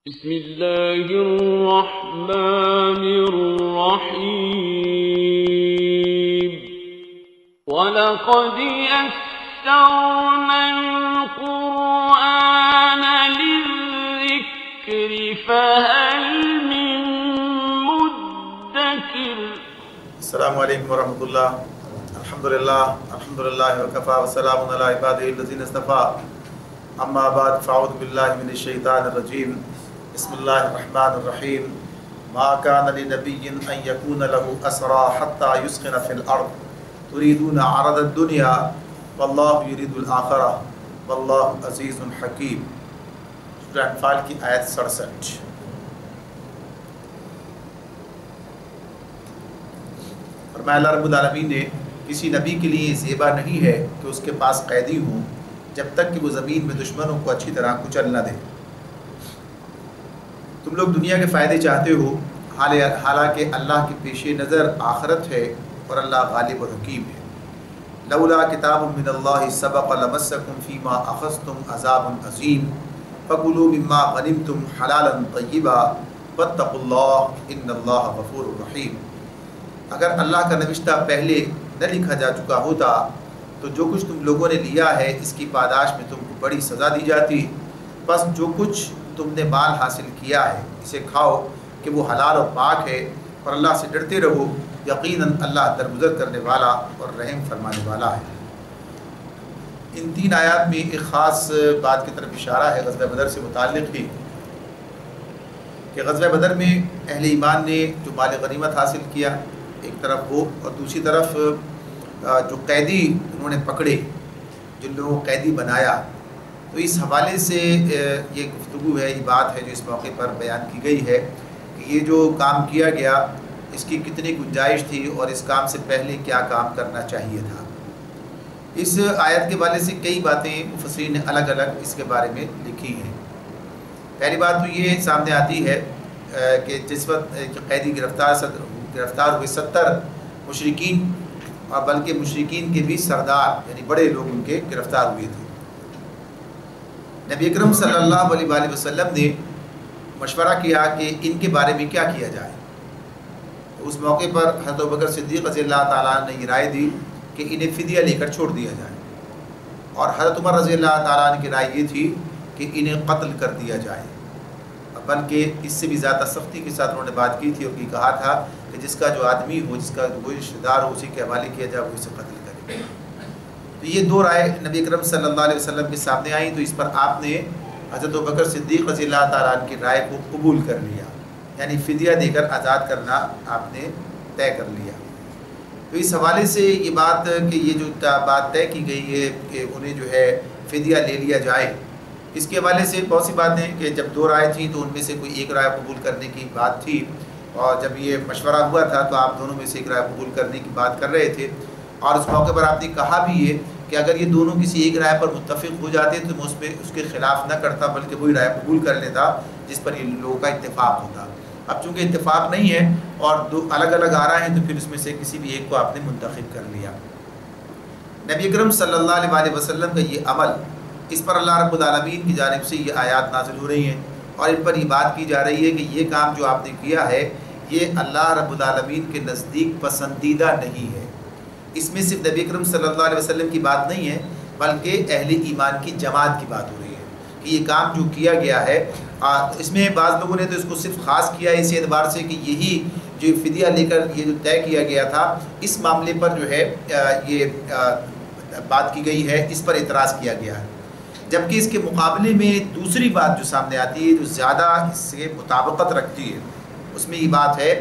بسم اللہ الرحمن الرحیم وَلَقَدْ يَسَّرْنَا الْقُرْآنَ لِلذِّكْرِ فَهَلْ مِن مُدَّكِرٍ۔ السلام علیکم ورحمۃ اللہ۔ الحمدللہ وکفیٰ وسلام علی عبادہ الذین اصطفیٰ، اما بعد فاعوذ باللہ من الشیطان الرجیم، بسم اللہ الرحمن الرحیم۔ ما کان لنبی ان یکون له اسریٰ حتی یسخن فی الارض تریدون عرض الدنیا واللہ یرید الآخرہ واللہ عزیز حکیم۔ سورہ انفال کی آیت 67۔ فرمایا اللہ رب العالمین نے کسی نبی کے لیے زیبا نہیں ہے کہ اس کے پاس قیدی ہوں جب تک کہ وہ زمین میں دشمنوں کو اچھی طرح کچل نہ دے۔ تم لوگ دنیا کے فائدے چاہتے ہو، حالانکہ اللہ کے پیش نظر آخرت ہے اور اللہ غالب و حکیم ہے۔ لولا کتاب من اللہ سبق لمسکم فیما اخذتم عذاب عظیم فکلوا مما غنمتم حلالا طیبا واتقوا اللہ ان اللہ غفور رحیم۔ اگر اللہ کا نوشتہ پہلے نہ لکھا جا چکا ہوتا تو جو کچھ تم لوگوں نے لیا ہے اس کی پاداش میں تم کو بڑی سزا دی جاتی۔ بس جو کچھ تم نے مال حاصل کیا ہے اسے کھاؤ کہ وہ حلال اور پاک ہے، اور اللہ سے ڈرتے رہو، یقیناً اللہ درگزر کرنے والا اور رحم فرمانے والا ہے۔ ان تین آیات میں ایک خاص بات کی طرف اشارہ ہے غزوہ بدر سے متعلق ہی، کہ غزوہ بدر میں اہل ایمان نے جو مال غنیمت حاصل کیا ایک طرف وہ، اور دوسری طرف جو قیدی انہوں نے پکڑے، جن لوگوں کو قیدی بنایا، تو اس حوالے سے یہ گفتگو ہے، یہ بات ہے جو اس موقع پر بیان کی گئی ہے کہ یہ جو کام کیا گیا اس کی کتنی گنجائش تھی اور اس کام سے پہلے کیا کام کرنا چاہیے تھا۔ اس آیت کے حوالے سے کئی باتیں مفسرین نے الگ الگ اس کے بارے میں لکھی ہیں۔ پہلی بات تو یہ سامنے آتی ہے کہ جس وقت قیدی گرفتار ہوئے 70 مشرکین، اور بلکہ مشرکین کے بھی سردار یعنی بڑے لوگ ان کے گرفتار ہوئے تھے۔ نبی اکرم صلی اللہ علیہ وآلہ وسلم نے مشورہ کیا کہ ان کے بارے میں کیا کیا جائے۔ اس موقع پر حضرت ابوبکر صدیق رضی اللہ تعالیٰ نے یہ رائے دی کہ انہیں فدیہ لے کر چھوڑ دیا جائے، اور حضرت عمر رضی اللہ تعالیٰ عنہ کی رائے یہ تھی کہ انہیں قتل کر دیا جائے، بلکہ اس سے بھی زیادہ سختی کے ساتھ انہوں نے بات کی تھی اور یہ کہا تھا کہ جس کا جو آدمی ہو، جس کا کوئی رشتہ دار ہو، اسی کے حوالے کیا جائے، وہ اسے قتل کرے۔ تو یہ دو رائے نبی اکرم صلی اللہ علیہ وسلم کے سامنے آئیں، تو اس پر آپ نے حضرت ابوبکر صدیق رضی اللہ تعالیٰ عنہ کی رائے کو قبول کر لیا، یعنی فدیہ دے کر آزاد کرنا آپ نے طے کر لیا۔ تو اس حوالے سے یہ بات کہ یہ جو بات طے کی گئی ہے کہ انہیں جو ہے فدیہ لے لیا جائے، اس کے حوالے سے بہت سی باتیں کہ جب دو رائے تھیں تو ان میں سے کوئی ایک رائے قبول کرنے کی بات تھی، اور جب یہ مشورہ ہوا تھا تو آپ دونوں میں سے ایک رائے قبول کرنے کی بات کر رہے تھے، اور اس موقع پر آپ نے کہا بھی یہ کہ اگر یہ دونوں کسی ایک رائے پر متفق ہو جاتے تو میں اس کے خلاف نہ کرتا، بلکہ وہی رائے قبول کر لیتا جس پر یہ لوگوں کا اتفاق ہوتا۔ اب چونکہ اتفاق نہیں ہے اور دو الگ الگ آ رہے ہیں تو پھر اس میں سے کسی بھی ایک کو آپ نے منتخب کر لیا۔ نبی اکرم صلی اللہ علیہ وآلہ وسلم کا یہ عمل، اس پر اللہ رب العالمین کی جانب سے یہ آیات نازل ہو رہی ہیں اور ان پر یہ بات کی جا رہی ہے کہ یہ کام جو آپ نے کیا ہے یہ اللہ رب العالمین کے نزدیک پسندیدہ نہیں ہے۔ اس میں صرف نبی اکرم صلی اللہ علیہ وسلم کی بات نہیں ہے، بلکہ اہل ایمان کی جماعت کی بات ہو رہی ہے کہ یہ کام جو کیا گیا ہے، اس میں بعض لوگوں نے تو اس کو صرف خاص کیا ہے اس اعتبار سے کہ یہی جو فدیہ لے کر یہ جو طے کیا گیا تھا، اس معاملے پر جو ہے یہ بات کی گئی ہے، اس پر اعتراض کیا گیا ہے۔ جبکہ اس کے مقابلے میں دوسری بات جو سامنے آتی ہے جو زیادہ اس سے مطابقت رکھتی ہے، اس میں یہ بات ہے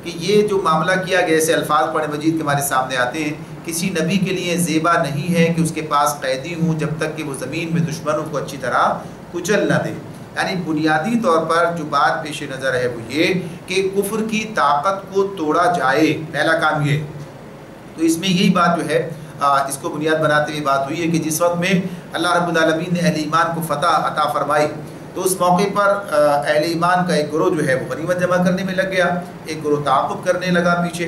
کہ یہ جو معاملہ کیا گیا، جیسے الفاظ قرآن مجید کے ہمارے سامنے آتے ہیں، کسی نبی کے لیے زیبا نہیں ہے کہ اس کے پاس قیدی ہوں جب تک کہ وہ زمین میں دشمنوں کو اچھی طرح کچل نہ دے۔ یعنی بنیادی طور پر جو بات پیش نظر ہے وہ یہ کہ کفر کی طاقت کو توڑا جائے، پہلا کام یہ۔ تو اس میں یہی بات جو ہے اس کو بنیاد بناتے ہوئے بات ہوئی ہے کہ جس وقت میں اللہ رب العالمین نے اہل ایمان کو فتح عطا فرمائی تو اس موقع پر اہل ایمان کا ایک گروہ جو ہے وہ غنیمت جمع کرنے میں لگ گیا، ایک گروہ تعاقب کرنے لگا پیچھے۔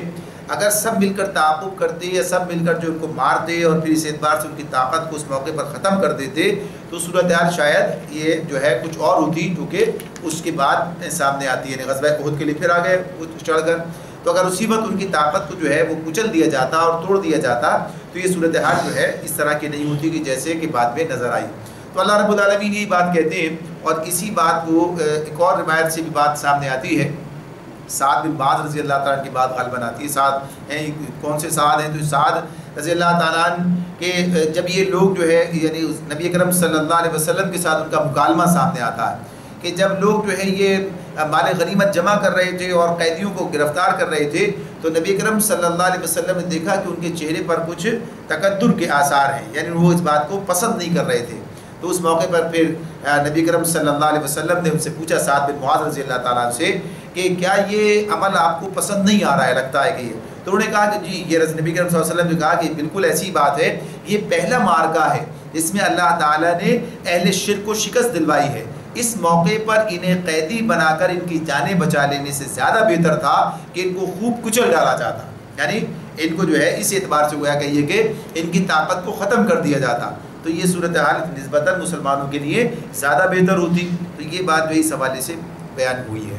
اگر سب مل کر تعاقب کرتے یا سب مل کر جو ان کو مارتے اور پھر اس اعتبار سے ان کی طاقت کو اس موقع پر ختم کر دیتے تو صورتحال شاید یہ جو ہے کچھ اور ہوتی جو کہ اس کے بعد سامنے آتی ہے. یعنی غزوہ احد کے لیے پھر آ گئے چڑھ کر, تو اگر اسی وقت ان کی طاقت کو جو ہے وہ کچل دیا جاتا اور توڑ دیا جاتا تو یہ صورتحال جو ہے اس طرح کی نہیں ہوتی کہ جیسے کہ بعد میں نظر آئی. تو اللہ رب العالمین یہی بات کہتے ہیں, اور اسی بات کو ایک اور روایت سے بھی بات سامنے آتی ہے. سعد بن معاذ رضی اللہ تعالیٰ کی بات غالباً آتی ہے. سعد ہیں, کون سے سعد ہیں؟ تو سعد رضی اللہ تعالیٰ کے جب یہ لوگ جو ہے یعنی نبی اکرم صلی اللہ علیہ وسلم کے ساتھ ان کا مکالمہ سامنے آتا ہے کہ جب لوگ جو ہے یہ مال غنیمت جمع کر رہے تھے اور قیدیوں کو گرفتار کر رہے تھے, تو نبی اکرم صلی اللہ علیہ وسلم نے دیکھا کہ ان کے چہرے پر کچھ تکدر کے آثار ہیں, یعنی وہ اس بات کو پسند نہیں کر رہے تھے. تو اس موقع پر پھر نبی کرم صلی اللہ علیہ وسلم نے ان سے پوچھا سعد بن معاذ رضی اللہ تعالیٰ سے کہ کیا یہ عمل آپ کو پسند نہیں آ رہا ہے, لگتا ہے کہ یہ, تو انہوں نے کہا کہ جی یہ نبی کرم صلی اللہ علیہ وسلم نے کہا کہ بالکل ایسی بات ہے, یہ پہلا معرکہ ہے جس میں اللہ تعالیٰ نے اہل شرک کو شکست دلوائی ہے. اس موقع پر انہیں قیدی بنا کر ان کی جانیں بچا لینے سے زیادہ بہتر تھا کہ ان کو خوب کچل ڈالا جاتا, یعنی ان کو جو ہے اس اعتبار سے گویا کہیے کہ ان کی طاقت کو ختم کر دیا جاتا, تو یہ صورتحال نسبتاً مسلمانوں کے لیے زیادہ بہتر ہوتی. تو یہ بات جو اس حوالے سے بیان ہوئی ہے.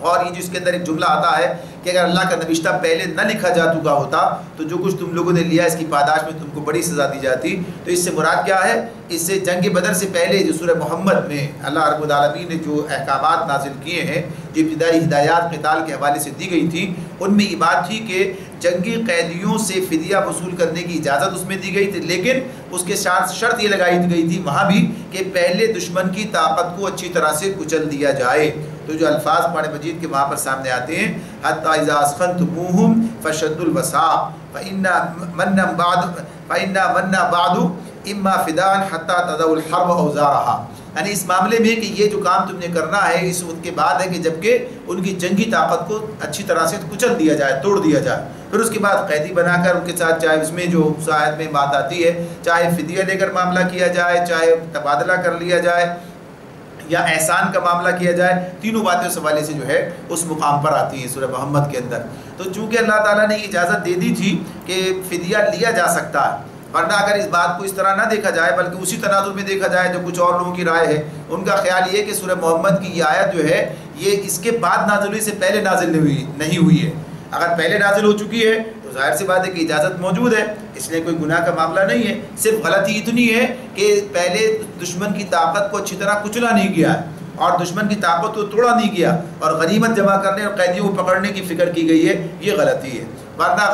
اور یہ جو اس کے اندر ایک جملہ آتا ہے کہ اگر اللہ کا نوشتہ پہلے نہ لکھا جا چکا ہوتا تو جو کچھ تم لوگوں نے لیا اس کی پاداش میں تم کو بڑی سزا دی جاتی. تو اس سے مراد کیا ہے؟ اس سے جنگ بدر سے پہلے جو سورہ محمد میں اللہ رب العالمین نے جو احکامات نازل کیے ہیں, جو ابتدائی ہدایات قتال کے حوالے سے دی گئی تھی, ان میں یہ بات تھی کہ جنگی قیدیوں سے فدیہ وصول کرنے کی اجازت اس میں دی گئی تھی, لیکن اس کے ساتھ شرط یہ لگائی گئی تھی وہاں بھی کہ پہلے دشمن کی طاقت کو اچھی طرح سے کچل دیا جائے. تو جو الفاظ قرآن مجید کے وہاں پر سامنے آتے ہیں, حتی اذا اسخنتموہم فشدوا الوثاق فإنا منا بعد اما فداء حتی تضع الحرب اوزارہا, یعنی اس معاملے میں کہ یہ جو کام تم نے کرنا ہے اس وقت کے بعد ہے کہ جبکہ ان کی جنگی طاقت کو اچھی طرح سے کچل دیا جائے, توڑ دیا جائے. پھر اس کے بعد قیدی بنا کر ان کے ساتھ چاہے اس میں جو آیت میں بات آتی ہے چاہے فدیہ لے کر معاملہ کیا جائے, چاہے تبادلہ کر لیا جائے یا احسان کا معاملہ کیا جائے, تینوں باتیں اس حوالے سے جو ہے اس مقام پر آتی ہیں سورہ محمد کے اندر. تو چونکہ اللہ تعالیٰ نے اجازت دے دی تھی کہ فدیہ لیا جا سکتا ہے, ورنہ اگر اس بات کو اس طرح نہ دیکھا جائے بلکہ اسی تناظر میں دیکھا جائے جو کچھ اور لوگوں کی رائے ہے, ان کا خیال یہ کہ سورہ محمد کی یہ آیت جو ہے یہ اس کے بعد نازل ہوئی سے پہلے نازل نہیں ہوئی ہے. اگر پہلے نازل ہو چکی ہے تو ظاہر سی بات ہے کہ اجازت موجود ہے, اس لیے کوئی گناہ کا معاملہ نہیں ہے. صرف غلطی اتنی ہے کہ پہلے دشمن کی طاقت کو اچھی طرح کچلا نہیں گیا اور دشمن کی طاقت کو توڑا نہیں گیا اور غنیمت جمع کرنے اور قیدیوں کو پکڑنے کی فکر کی گئی ہے, یہ غلطی ہے. ورنہ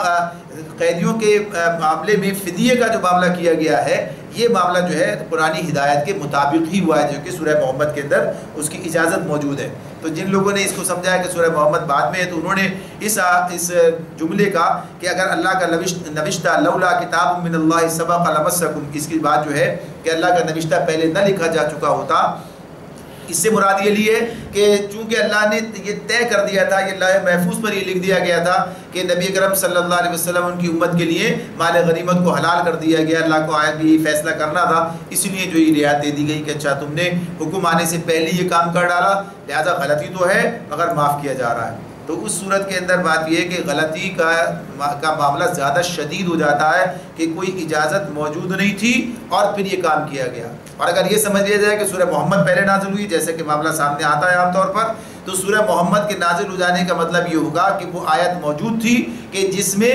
قیدیوں کے معاملے میں فدیے کا جو معاملہ کیا گیا ہے یہ معاملہ جو ہے پرانی ہدایت کے مطابق ہی ہوا ہے, جو کہ سورہ محمد کے اندر اس کی اجازت موجود ہے. تو جن لوگوں نے اس کو سمجھا ہے کہ سورہ محمد بعد میں ہے, تو انہوں نے اس جملے کا کہ اگر اللہ کا نوشتہ لولا کتاب من اللہ سبق لمسکم, اس کی بات جو ہے کہ اللہ کا نوشتہ پہلے نہ لکھا جا چکا ہوتا, اس سے مراد یہ لی ہے کہ چونکہ اللہ نے یہ طے کر دیا تھا, یہ لوح محفوظ پر یہ لکھ دیا گیا تھا کہ نبی اکرم صلی اللہ علیہ وسلم ان کی امت کے لیے مال غنیمت کو حلال کر دیا گیا, اللہ کو آیت بھی فیصلہ کرنا تھا, اس لیے جو یہ رعایت دے دی گئی کہ اچھا تم نے حکم آنے سے پہلے یہ کام کر ڈالا, لہذا غلطی تو ہے مگر معاف کیا جا رہا ہے. تو اس صورت کے اندر بات یہ ہے کہ غلطی کا معاملہ زیادہ شدید ہو جاتا ہے کہ کوئی اجازت موجود نہیں تھی اور پھر یہ کام کیا گیا. اور اگر یہ سمجھ لیا جائے کہ سورہ محمد پہلے نازل ہوئی جیسے کہ معاملہ سامنے آتا ہے عام طور پر, تو سورہ محمد کے نازل ہو جانے کا مطلب یہ ہوگا کہ وہ آیت موجود تھی کہ جس میں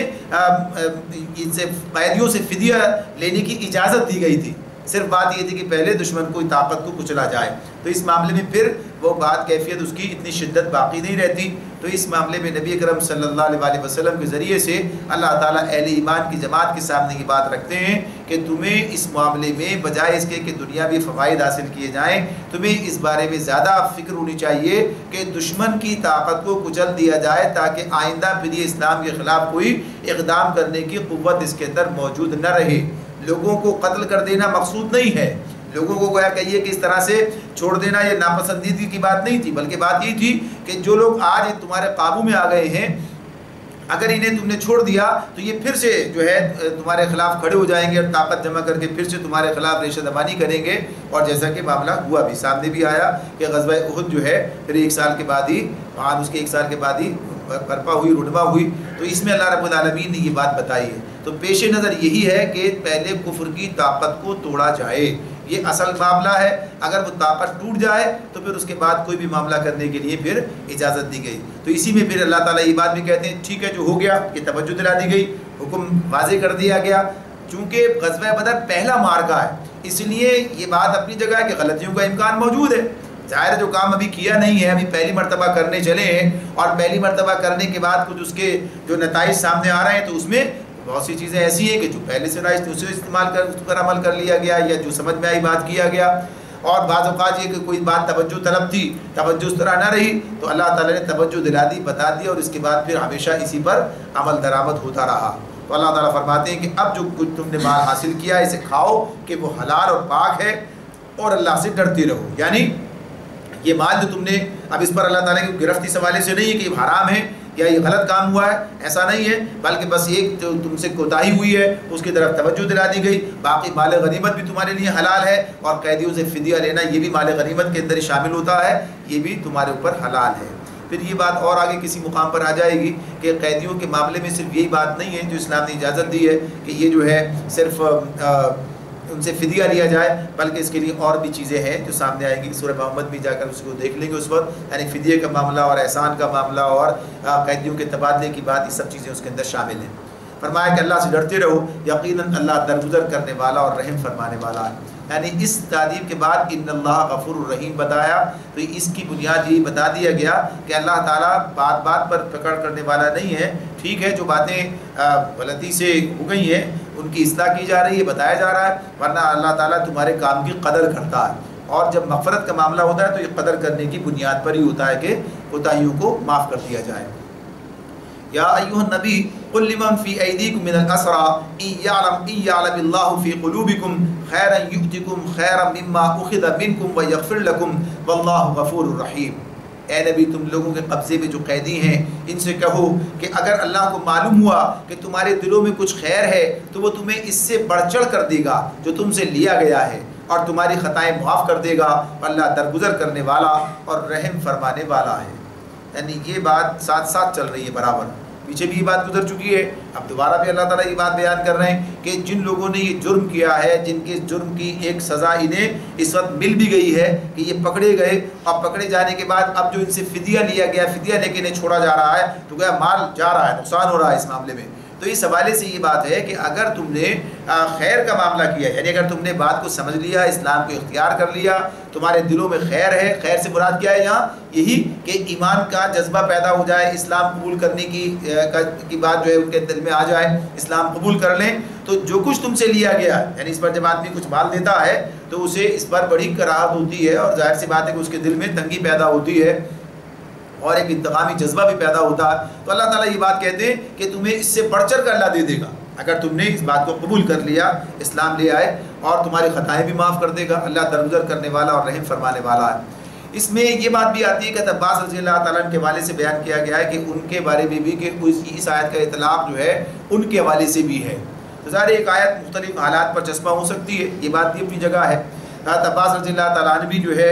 قیدیوں سے فدیہ لینے کی اجازت دی گئی تھی. صرف بات یہ تھی کہ پہلے دشمن کو طاقت کو کچلا جائے. تو اس معاملے میں پھر وہ بات کیفیت اس کی اتنی شدت باقی نہیں رہتی. تو اس معاملے میں نبی اکرم صلی اللہ علیہ وسلم کے ذریعے سے اللہ تعالیٰ اہل ایمان کی جماعت کے سامنے یہ بات رکھتے ہیں کہ تمہیں اس معاملے میں بجائے اس کے کہ دنیاوی فوائد حاصل کیے جائیں, تمہیں اس بارے میں زیادہ فکر ہونی چاہیے کہ دشمن کی طاقت کو کچل دیا جائے تاکہ آئندہ پھر یہ اسلام کے خلاف کوئی اقدام کرنے کی قوت اس کے اندر موجود نہ رہے. لوگوں کو قتل کر دینا مقصود نہیں ہے, لوگوں کو گویا کہیے کہ اس طرح سے چھوڑ دینا یہ ناپسندیدگی کی بات نہیں تھی, بلکہ بات یہ تھی کہ جو لوگ آج تمہارے قابو میں آ گئے ہیں اگر انہیں تم نے چھوڑ دیا تو یہ پھر سے جو ہے تمہارے خلاف کھڑے ہو جائیں گے اور طاقت جمع کر کے پھر سے تمہارے خلاف ریشہ دبانی کریں گے. اور جیسا کہ معاملہ ہوا بھی سامنے بھی آیا کہ غزوہ احد جو ہے پھر 1 سال کے بعد ہی اس کے 1 سال کے بعد ہی برپا ہوئی، رونما ہوئی، تو اس میں اللہ رب العالمین نے یہ بات بتائی ہے۔ تو پیش نظر یہی ہے کہ پہلے کفر کی طاقت کو توڑا جائے، یہ اصل معاملہ ہے۔ اگر وہ طاقت ٹوٹ جائے تو پھر اس کے بعد کوئی بھی معاملہ کرنے کے لیے پھر اجازت دی گئی۔ تو اسی میں پھر اللہ تعالیٰ یہ بات بھی کہتے ہیں ٹھیک ہے جو ہو گیا، یہ توجہ دلا دی گئی، حکم واضح کر دیا گیا۔ چونکہ غزوہ بدر پہلا معرکہ ہے، اس لیے یہ بات اپنی جگہ ہے کہ غلطیوں کا امکان موجود ہے۔ ظاہر جو کام ابھی کیا نہیں ہے، ابھی پہلی مرتبہ کرنے چلے ہیں، اور پہلی مرتبہ کرنے کے بعد کچھ اس کے جو نتائج سامنے آ رہے ہیں تو اس میں بہت سی چیزیں ایسی ہیں کہ جو پہلے سے رائج تھی اسے استعمال کر اس پر عمل کر لیا گیا، یا جو سمجھ میں آئی بات کیا گیا۔ اور بعض اوقات یہ کہ کوئی بات توجہ طلب تھی، توجہ اس طرح نہ رہی تو اللہ تعالیٰ نے توجہ دلا دی، بتا دی، اور اس کے بعد پھر ہمیشہ اسی پر عمل درآمد ہوتا رہا۔ تو اللہ تعالیٰ فرماتے ہیں کہ اب جو کچھ تم نے مال حاصل کیا اسے کھاؤ کہ وہ حلال اور پاک ہے، اور اللہ سے ڈرتے رہو۔ یعنی یہ مال جو تم نے، اب اس پر اللہ تعالیٰ کی گرفت اس حوالے سے نہیں ہے کہ یہ حرام ہے یا یہ غلط کام ہوا ہے، ایسا نہیں ہے، بلکہ بس ایک جو تم سے کوتاہی ہوئی ہے اس کی طرف توجہ دلا دی گئی۔ باقی مال غنیمت بھی تمہارے لیے حلال ہے، اور قیدیوں سے فدیہ لینا یہ بھی مال غنیمت کے اندر ہی شامل ہوتا ہے، یہ بھی تمہارے اوپر حلال ہے۔ پھر یہ بات اور آگے کسی مقام پر آ جائے گی کہ قیدیوں کے معاملے میں صرف یہی بات نہیں ہے جو اسلام نے اجازت دی ہے کہ یہ جو ہے صرف ان سے فدیہ لیا جائے، بلکہ اس کے لیے اور بھی چیزیں ہیں جو سامنے آئیں گی۔ سورہ محمد بھی جا کر اس کو دیکھ لیں گے اس وقت، یعنی فدیہ کا معاملہ اور احسان کا معاملہ اور قیدیوں کے تبادلے کی بات، یہ سب چیزیں اس کے اندر شامل ہیں۔ فرمایا کہ اللہ سے ڈرتے رہو، یقیناً اللہ درگزر کرنے والا اور رحم فرمانے والا ہے۔ یعنی اس تعریف کے بعد ان اللہ غفور الرحیم بتایا، تو اس کی بنیاد یہی بتا دیا گیا کہ اللہ تعالیٰ بات بات پر پکڑ کرنے والا نہیں ہے۔ ٹھیک ہے جو باتیں غلطی سے ہو گئی ہیں ان کی اصلاح کی جا رہی ہے، بتایا جا رہا ہے، ورنہ اللہ تعالیٰ تمہارے کام کی قدر کرتا ہے، اور جب مغفرت کا معاملہ ہوتا ہے تو یہ قدر کرنے کی بنیاد پر ہی ہوتا ہے کہ کوتاہیوں کو معاف کر دیا جائے۔ یا ایھا النبی قل لمن فی ایدیکم من الاسری ان یعلم اللہ فی قلوبکم خیرا یؤتکم خیرا مما اخذ منکم ویغفر لکم واللہ غفور الرحیم۔ اے نبی تم لوگوں کے قبضے میں جو قیدی ہیں ان سے کہو کہ اگر اللہ کو معلوم ہوا کہ تمہارے دلوں میں کچھ خیر ہے تو وہ تمہیں اس سے بڑھ چڑھ کر دے گا جو تم سے لیا گیا ہے، اور تمہاری خطائیں معاف کر دے گا، اللہ درگزر کرنے والا اور رحم فرمانے والا ہے۔ یعنی یہ بات ساتھ ساتھ چل رہی ہے برابر، پیچھے بھی یہ بات گزر چکی ہے، اب دوبارہ بھی اللہ تعالیٰ یہ بات بیان کر رہے ہیں کہ جن لوگوں نے یہ جرم کیا ہے، جن کے جرم کی ایک سزا انہیں اس وقت مل بھی گئی ہے کہ یہ پکڑے گئے، اور پکڑے جانے کے بعد اب جو ان سے فدیہ لیا گیا، فدیہ لے کے انہیں چھوڑا جا رہا ہے، تو گویا مال جا رہا ہے، نقصان ہو رہا ہے اس معاملے میں۔ تو اس حوالے سے یہ بات ہے کہ اگر تم نے خیر کا معاملہ کیا، یعنی اگر تم نے بات کو سمجھ لیا، اسلام کو اختیار کر لیا، تمہارے دلوں میں خیر ہے، خیر سے مراد کیا ہے یہاں یہی کہ ایمان کا جذبہ پیدا ہو جائے، اسلام قبول کرنے کی بات جو ہے ان کے دل میں آ جائے، اسلام قبول کر لیں، تو جو کچھ تم سے لیا گیا، یعنی اس پر جب آدمی کچھ مال دیتا ہے تو اسے اس پر بڑی کراہت ہوتی ہے، اور ظاہر سی بات ہے کہ اس کے دل میں تنگی پیدا ہوتی ہے اور ایک انتقامی جذبہ بھی پیدا ہوتا ہے۔ تو اللہ تعالیٰ یہ بات کہتے ہیں کہ تمہیں اس سے بڑھ چڑھ کر اللہ دے دے گا اگر تم نے اس بات کو قبول کر لیا، اسلام لے آئے، اور تمہاری خطائیں بھی معاف کر دے گا، اللہ درگزر کرنے والا اور رحم فرمانے والا ہے۔ اس میں یہ بات بھی آتی ہے کہ عباس رضی اللہ تعالیٰ عنہ کے حوالے سے بیان کیا گیا ہے کہ ان کے بارے میں بھی کہ اس آیت کا اطلاق جو ہے ان کے حوالے سے بھی ہے۔ تو ظاہر ایک آیت مختلف حالات پر چشمہ ہو سکتی ہے، یہ بات بھی اپنی جگہ ہے۔ حضرت عباس رضی اللہ تعالیٰ عنہ بھی جو ہے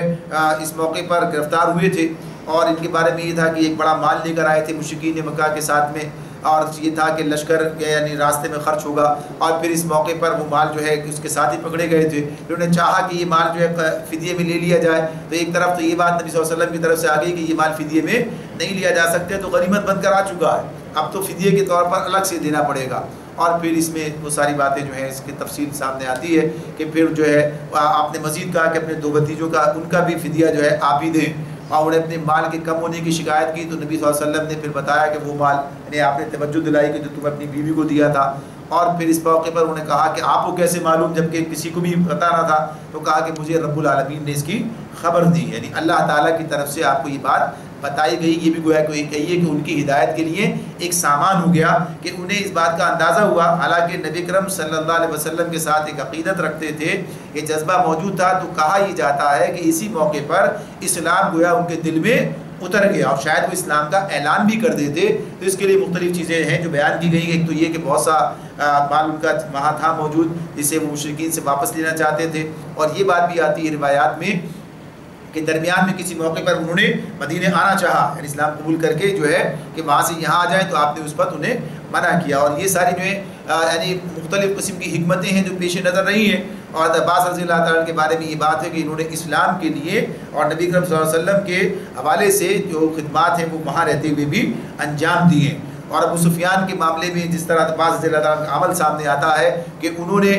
اس موقع پر گرفتار ہوئے تھے، اور ان کے بارے میں یہ تھا کہ ایک بڑا مال لے کر آئے تھے مشرکین مکہ کے ساتھ میں، اور یہ تھا کہ لشکر یعنی راستے میں خرچ ہوگا، اور پھر اس موقع پر وہ مال جو ہے اس کے ساتھ ہی پکڑے گئے تھے۔ انہوں نے چاہا کہ یہ مال جو ہے فدیے میں لے لیا جائے، تو ایک طرف تو یہ بات نبی صلی اللہ علیہ وسلم کی طرف سے آ گئی کہ یہ مال فدیے میں نہیں لیا جا سکتے، تو غنیمت بن کر آ چکا ہے، اب تو فدیے کے طور پر الگ سے دینا پڑے گا۔ اور پھر اس میں وہ ساری باتیں جو ہیں اس کی تفصیل سامنے آتی ہے کہ پھر جو ہے آپ نے مزید کہا کہ اپنے دو بھتیجوں کا ان کا بھی فدیہ جو ہے آپ ہی دیں، اور انہیں اپنے مال کے کم ہونے کی شکایت کی، تو نبی صلی اللہ علیہ وسلم نے پھر بتایا کہ وہ مال یعنی آپ نے توجہ دلائی کہ جو تم اپنی بیوی کو دیا تھا، اور پھر اس موقع پر انہوں نے کہا کہ آپ کو کیسے معلوم جبکہ کسی کو بھی پتہ نہ تھا، تو کہا کہ مجھے رب العالمین نے اس کی خبر دی، یعنی اللہ تعالیٰ کی طرف سے آپ کو یہ بات بتائی گئی۔ یہ بھی گویا کہ کہیے کہ ان کی ہدایت کے لیے ایک سامان ہو گیا کہ انہیں اس بات کا اندازہ ہوا، حالانکہ نبی کرم صلی اللہ علیہ وسلم کے ساتھ ایک عقیدت رکھتے تھے، یہ جذبہ موجود تھا، تو کہا یہ جاتا ہے کہ اسی موقع پر اسلام گویا ان کے دل میں اتر گیا، اور شاید وہ اسلام کا اعلان بھی کر دیتے۔ تو اس کے لیے مختلف چیزیں ہیں جو بیان کی گئی ہیں، ایک تو یہ کہ بہت سا مال ان کا وہاں تھا موجود جسے وہ مشرکین سے واپس لینا چاہتے تھے، اور یہ بات بھی آتی ہے روایات میں کہ درمیان میں کسی موقع پر انہوں نے مدینے آنا چاہا، یعنی اسلام قبول کر کے جو ہے کہ وہاں سے یہاں آ جائیں، تو آپ نے اس وقت انہیں منع کیا. اور یہ ساری جو ہے یعنی مختلف قسم کی حکمتیں ہیں جو پیش نظر رہی ہیں. اور عباس رضی اللہ تعالیٰ کے بارے میں یہ بات ہے کہ انہوں نے اسلام کے لیے اور نبی کریم صلی اللہ علیہ وسلم کے حوالے سے جو خدمات ہیں وہ وہاں رہتے ہوئے بھی انجام دیے. اور ابو سفیان کے معاملے میں جس طرح عباس رضی اللہ تعالیٰ کا عمل سامنے آتا ہے کہ انہوں نے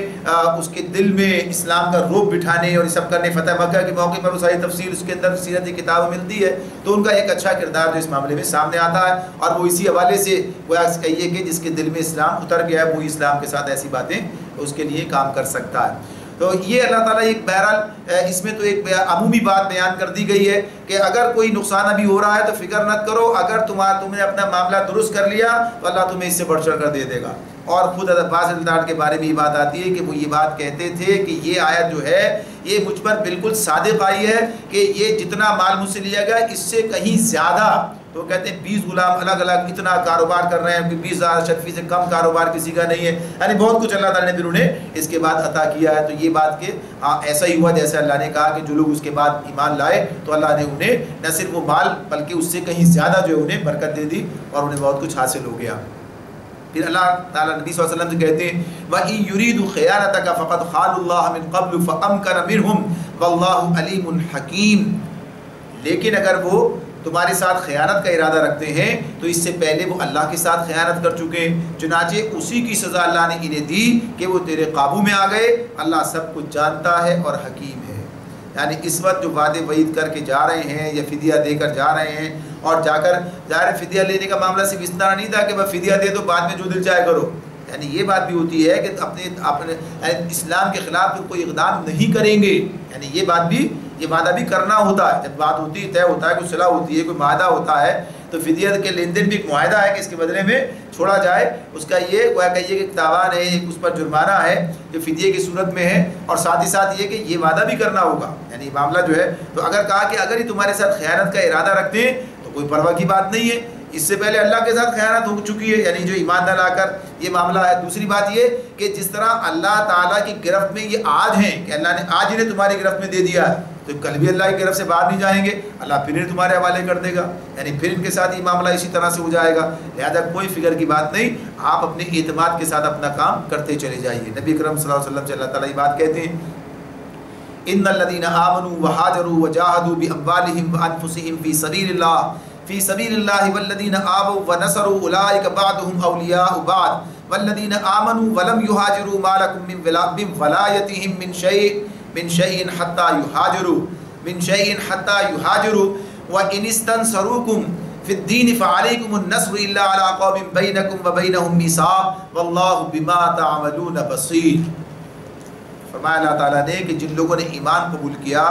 اس کے دل میں اسلام کا روب بٹھانے اور یہ سب کرنے، فتح مکہ کے موقع پر وہ ساری تفصیل اس کے اندر سیرت کی کتاب ملتی ہے، تو ان کا ایک اچھا کردار جو اس معاملے میں سامنے آتا ہے. اور وہ اسی حوالے سے وہ کہیے کہ جس کے دل میں اسلام اتر گیا ہے وہی اسلام کے ساتھ ایسی باتیں اس کے لیے کام کر سکتا ہے. تو یہ اللہ تعالیٰ ایک بہرحال اس میں تو ایک عمومی بات بیان کر دی گئی ہے کہ اگر کوئی نقصان ابھی ہو رہا ہے تو فکر مت کرو، اگر تم نے اپنا معاملہ درست کر لیا تو اللہ تمہیں اس سے بڑھ چڑھ کر دے دے گا. اور خود عباس رضی اللہ عنہ کے بارے میں یہ بات آتی ہے کہ وہ یہ بات کہتے تھے کہ یہ آیت جو ہے یہ مجھ پر بالکل صادق آئی ہے کہ یہ جتنا مال مجھ سے لیا گیا اس سے کہیں زیادہ، تو کہتے ہیں 20 غلام الگ الگ اتنا کاروبار کر رہے ہیں کہ 20,000 شرفی سے کم کاروبار کسی کا نہیں ہے، یعنی بہت کچھ اللہ تعالیٰ نے پھر انہیں اس کے بعد عطا کیا ہے. تو یہ بات کہ ایسا ہی ہوا جیسے اللہ نے کہا کہ جو لوگ اس کے بعد ایمان لائے تو اللہ نے انہیں نہ صرف وہ مال بلکہ اس سے کہیں زیادہ جو ہے انہیں برکت دے دی اور انہیں بہت کچھ حاصل ہو گیا. پھر اللہ تعالیٰ نبی صلی اللہ علیہ وسلم سے کہتے ہیں وَإِن يُرِيدُوا خِيَانَتَكَ فَقَدْ خَانُوا اللَّهَ مِن قَبْلُ فَأَمْكَنَ مِنْهُمْ وَاللَّهُ عَلِيمٌ حَكِيمٌ. لیکن اگر وہ تمہارے ساتھ خیانت کا ارادہ رکھتے ہیں تو اس سے پہلے وہ اللہ کے ساتھ خیانت کر چکے ہیں، چنانچہ اسی کی سزا اللہ نے انہیں دی کہ وہ تیرے قابو میں آ گئے. اللہ سب کچھ جانتا ہے اور حکیم ہے. یعنی اس وقت جو وعدے وعید کر کے جا رہے ہیں یا فدیہ دے کر جا رہے ہیں، اور جا کر ظاہر فدیہ لینے کا معاملہ صرف اس طرح نہیں تھا کہ بس فدیہ دے دو بعد میں جو دل چاہے کرو، یعنی یہ بات بھی ہوتی ہے کہ اپنے اسلام کے خلاف کوئی اقدام نہیں کریں گے، یعنی یہ بات بھی یہ وعدہ بھی کرنا ہوتا ہے. جب بات ہوتی ہے طے ہوتا ہے، کوئی صلاح ہوتی ہے، کوئی معاہدہ ہوتا ہے، تو فدیہ کے لین دین بھی ایک معاہدہ ہے کہ اس کے بدلے میں چھوڑا جائے. اس کا یہ گویا کہیے کہ تاوان ہے، ایک اس پر جرمانہ ہے جو فدیے کی صورت میں ہے، اور ساتھ ہی ساتھ یہ کہ یہ وعدہ بھی کرنا ہوگا. یعنی معاملہ جو ہے تو اگر کہا کہ اگر ہی تمہارے ساتھ خیانت کا ارادہ رکھتے ہیں تو کوئی پرواہ کی بات نہیں ہے، اس سے پہلے اللہ کے ساتھ خیانت ہو چکی ہے، یعنی جو ایمان نہ لا کر یہ معاملہ ہے. دوسری بات یہ کہ جس طرح اللہ تعالیٰ کی گرفت میں یہ آج ہیں کہ اللہ نے آج انہیں تمہاری گرفت میں دے دیا ہے، تو کل بھی اللہ کی گرفت سے باہر نہیں جائیں گے، اللہ پھر انہیں تمہارے حوالے کر دے گا، یعنی پھر ان کے ساتھ یہ معاملہ اسی طرح سے ہو جائے گا. لہذا کوئی فکر کی بات نہیں، آپ اپنے اعتماد کے ساتھ اپنا کام کرتے چلے جائیے. نبی کرم صلی اللہ علیہ وسلم سے اللہ تعالیٰ یہ بات کہتے ہیں ان الذین آمنوا وہاجروا وجاہدوا باموالہم وانفسہم فی سبیل اللہ والذین آووا ونصروا اولئک بعضهم اولیاء بعض والذین آمنوا ولم یہاجروا ما لکم من ولایتہم من شیء حتی یہاجروا وان استنصروکم فی الدین فعلیکم النصر الا علی قوم بینکم وبینہم میثاق واللہ بما تعملون بصیر. فرمایا اللہ تعالیٰ نے کہ جن لوگوں نے ایمان قبول کیا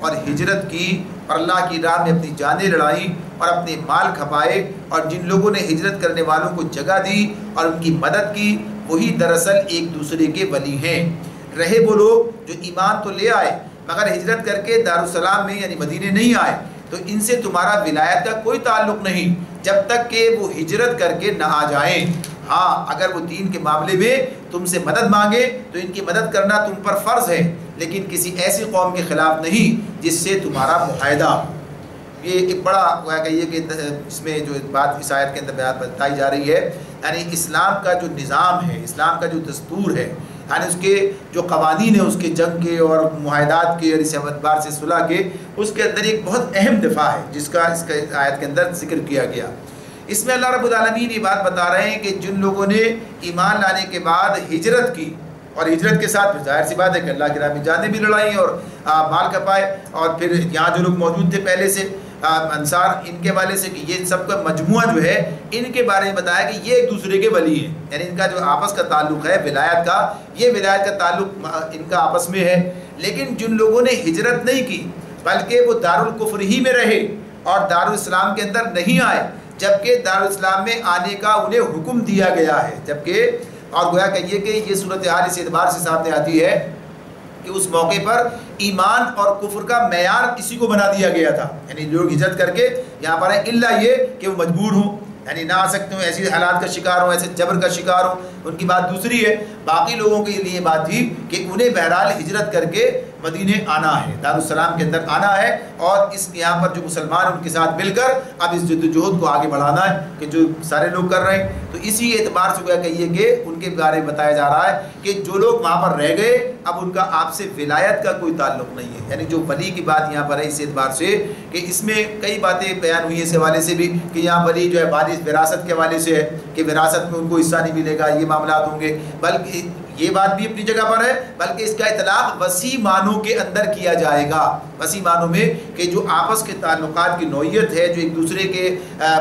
اور ہجرت کی اور اللہ کی راہ میں اپنی جانیں لڑائیں اور اپنے مال کھپائے، اور جن لوگوں نے ہجرت کرنے والوں کو جگہ دی اور ان کی مدد کی، وہی دراصل ایک دوسرے کے ولی ہیں. رہے وہ لوگ جو ایمان تو لے آئے مگر ہجرت کر کے دارالسلام میں یعنی مدینے نہیں آئے، تو ان سے تمہارا ولایت کا کوئی تعلق نہیں جب تک کہ وہ ہجرت کر کے نہ آ جائیں. ہاں اگر وہ دین کے معاملے میں تم سے مدد مانگے تو ان کی مدد کرنا تم پر فرض ہے، لیکن کسی ایسی قوم کے خلاف نہیں جس سے تمہارا معاہدہ. یہ ایک بڑا کہیے کہ اس میں جو بات اس آیت کے اندر بیان بتائی جا رہی ہے، یعنی اسلام کا جو نظام ہے، اسلام کا جو دستور ہے، یعنی اس کے جو قوانین ہیں اس کے جنگ کے اور معاہدات کے اور اس اعتبار سے صلح کے، اس کے اندر ایک بہت اہم دفعہ ہے جس کا اس آیت کے اندر ذکر کیا گیا. اس میں اللہ رب العالمین یہ بات بتا رہے ہیں کہ جن لوگوں نے ایمان لانے کے بعد ہجرت کی، اور ہجرت کے ساتھ ظاہر سی بات ہے کہ اللہ کی راہ میں جانیں بھی لڑائیں اور مال کھپائے، اور پھر یہاں جو لوگ موجود تھے پہلے سے انصار، ان کے والے سے کہ یہ سب کا مجموعہ جو ہے ان کے بارے میں بتایا کہ یہ ایک دوسرے کے ولی ہیں، یعنی ان کا جو آپس کا تعلق ہے ولایت کا، یہ ولایت کا تعلق ان کا آپس میں ہے. لیکن جن لوگوں نے ہجرت نہیں کی بلکہ وہ دارالکفر ہی میں رہے اور دارالاسلام کے اندر نہیں آئے، جبکہ دارالاسلام میں آنے کا انہیں حکم دیا گیا ہے، جبکہ اور گویا کہیے کہ یہ صورتحال اس اعتبار سے سامنے آتی ہے کہ اس موقع پر ایمان اور کفر کا معیار اسی کو بنا دیا گیا تھا، یعنی لوگ ہجرت کر کے یہاں پر ہیں الا یہ کہ وہ مجبور ہوں، یعنی نہ آ سکتے ہوں، ایسی حالات کا شکار ہوں، ایسے جبر کا شکار ہوں، ان کی بات دوسری ہے. باقی لوگوں کے لیے یہ بات تھی کہ انہیں بہرحال ہجرت کر کے مدینے آنا ہے، دارالسلام کے اندر آنا ہے، اور اس یہاں پر جو مسلمان ان کے ساتھ مل کر اب اس جد و جہد کو آگے بڑھانا ہے کہ جو سارے لوگ کر رہے ہیں۔ تو اسی اعتبار سے گویا کہیے کہ ان کے بارے میں بتایا جا رہا ہے کہ جو لوگ وہاں پر رہ گئے اب ان کا آپ سے ولایت کا کوئی تعلق نہیں ہے، یعنی جو ولی کی بات یہاں پر ہے اس اعتبار سے کہ اس میں کئی باتیں بیان ہوئی اس حوالے سے بھی کہ یہاں ولی جو ہے وارث وراثت کے حوالے سے ہے کہ وراثت میں ان کو حصہ نہیں ملے گا، یہ معاملات ہوں گے، بلکہ یہ بات بھی اپنی جگہ پر ہے، بلکہ اس کا اطلاق وسیع معنوں کے اندر کیا جائے گا، وسیع معنوں میں کہ جو آپس کے تعلقات کی نوعیت ہے، جو ایک دوسرے کے